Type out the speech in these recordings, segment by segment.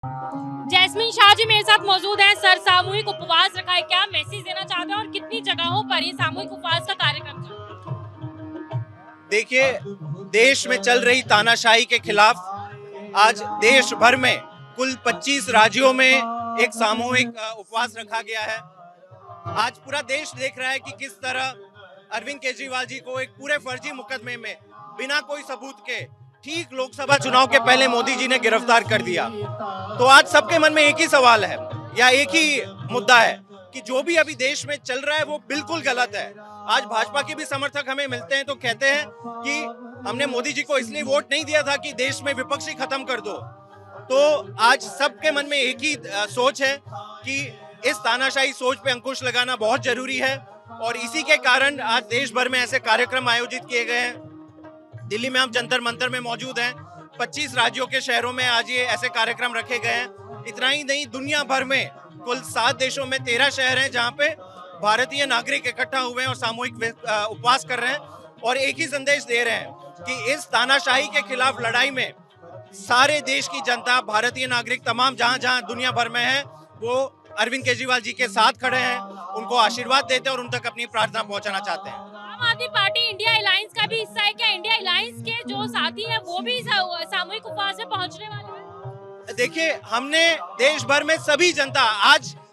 Jasmine Shah ji मेरे साथ मौजूद हैं। सर, सामूहिक उपवास रखा है, क्या मैसेज देना चाहते हैं और कितनी जगहों पर ये सामूहिक उपवास का कार्यक्रम चल रहा है? देखिए, देश में चल रही तानाशाही के खिलाफ आज देश भर में कुल 25 राज्यों में एक सामूहिक उपवास रखा गया है। आज पूरा देश देख रहा है कि किस तरह अरविंद केजरीवाल जी को एक पूरे फर्जी मुकदमे में बिना कोई सबूत के ठीक लोकसभा चुनाव के पहले मोदी जी ने गिरफ्तार कर दिया। तो आज सबके मन में एक ही सवाल है या एक ही मुद्दा है कि जो भी अभी देश में चल रहा है वो बिल्कुल गलत है। आज भाजपा के भी समर्थक हमें मिलते हैं तो कहते हैं कि हमने मोदी जी को इसलिए वोट नहीं दिया था कि देश में विपक्षी खत्म कर दो। तो आज सबके मन में एक ही सोच है कि इस तानाशाही सोच पे अंकुश लगाना बहुत जरूरी है और इसी के कारण आज देश भर में ऐसे कार्यक्रम आयोजित किए गए हैं। दिल्ली में हम जंतर मंतर में मौजूद हैं। 25 राज्यों के शहरों में आज ये ऐसे कार्यक्रम रखे गए हैं। इतना ही नहीं, दुनिया भर में कुल 7 देशों में 13 शहर हैं जहां पे भारतीय नागरिक इकट्ठा हुए हैं और सामूहिक उपवास कर रहे हैं और एक ही संदेश दे रहे हैं कि इस तानाशाही के खिलाफ लड़ाई में सारे देश की जनता, भारतीय नागरिक तमाम जहां जहां दुनिया भर में है, वो अरविंद केजरीवाल जी के साथ खड़े हैं, उनको आशीर्वाद देते हैं और उन तक अपनी प्रार्थना पहुंचाना चाहते हैं। आम आदमी पार्टी इंडिया अलायंस का भी हिस्सा है, क्या इंडिया अलायंस के जो साथी हैं वो भी सामूहिक उपवास में पहुंचने वाले हैं? देखिए, हमने देश भर में सभी जनता,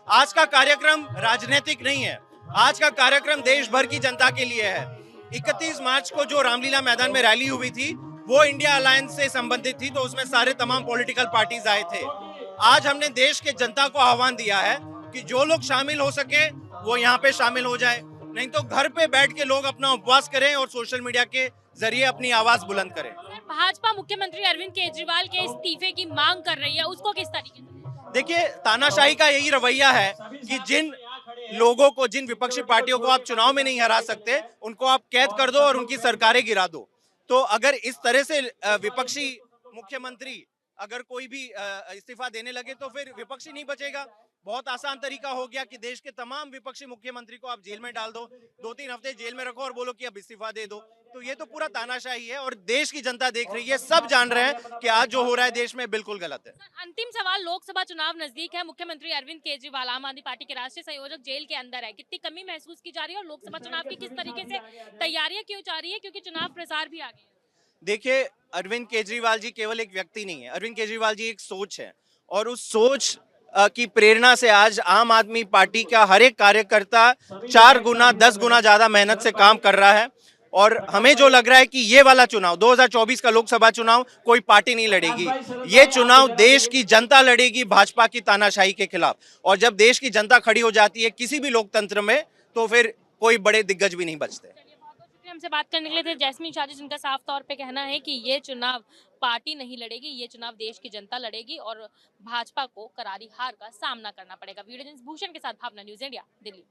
आज का कार्यक्रम राजनीतिक नहीं है, आज का कार्यक्रम देश भर की जनता के लिए है। 31 मार्च को जो रामलीला मैदान में रैली हुई थी वो इंडिया अलायंस से संबंधित थी, तो उसमें सारे तमाम पॉलिटिकल पार्टीज आए थे। आज हमने देश के जनता को आह्वान दिया है कि जो लोग शामिल हो सके वो यहाँ पे शामिल हो जाए, नहीं तो घर पे बैठ के लोग अपना उपवास करें और सोशल मीडिया के जरिए अपनी आवाज बुलंद करें। भाजपा मुख्यमंत्री अरविंद केजरीवाल के इस्तीफे की मांग कर रही है, उसको किस तरीके से? देखिए, तानाशाही का यही रवैया है कि जिन लोगों को, जिन विपक्षी पार्टियों को आप चुनाव में नहीं हरा सकते, उनको आप कैद कर दो और उनकी सरकारें गिरा दो। तो अगर इस तरह से विपक्षी मुख्यमंत्री अगर कोई भी इस्तीफा देने लगे तो फिर विपक्षी नहीं बचेगा। बहुत आसान तरीका हो गया कि देश के तमाम विपक्षी मुख्यमंत्री को आप जेल में डाल दो, 2-3 हफ्ते जेल में रखो और बोलो कि अब इस्तीफा दे दो। तो ये तो पूरा तानाशाही है और देश की जनता देख रही है, सब जान रहे हैं कि आज जो हो रहा है देश में बिल्कुल गलत है। अंतिम सवाल, लोकसभा चुनाव नजदीक है, मुख्यमंत्री अरविंद केजरीवाल आम आदमी पार्टी के राष्ट्रीय संयोजक जेल के अंदर है, कितनी कमी महसूस की जा रही है और लोकसभा चुनाव की किस तरीके से तैयारियां की जा रही है, क्योंकि चुनाव प्रचार भी आ गया है? देखिए, अरविंद केजरीवाल जी केवल एक व्यक्ति नहीं है, अरविंद केजरीवाल जी एक सोच है और उस सोच की प्रेरणा से आज आम आदमी पार्टी का हर एक कार्यकर्ता 4 गुना 10 गुना ज्यादा मेहनत से काम कर रहा है। और हमें जो लग रहा है कि ये वाला चुनाव 2024 का लोकसभा चुनाव कोई पार्टी नहीं लड़ेगी, ये चुनाव देश की जनता लड़ेगी भाजपा की तानाशाही के खिलाफ। और जब देश की जनता खड़ी हो जाती है किसी भी लोकतंत्र में तो फिर कोई बड़े दिग्गज भी नहीं बचते। हमसे बात करने के लिए थे जैस्मिन शाह जी, जिनका साफ तौर पे कहना है कि ये चुनाव पार्टी नहीं लड़ेगी, ये चुनाव देश की जनता लड़ेगी और भाजपा को करारी हार का सामना करना पड़ेगा। वीडियो जर्नलिस्ट भूषण के साथ भावना, न्यूज़ इंडिया, दिल्ली।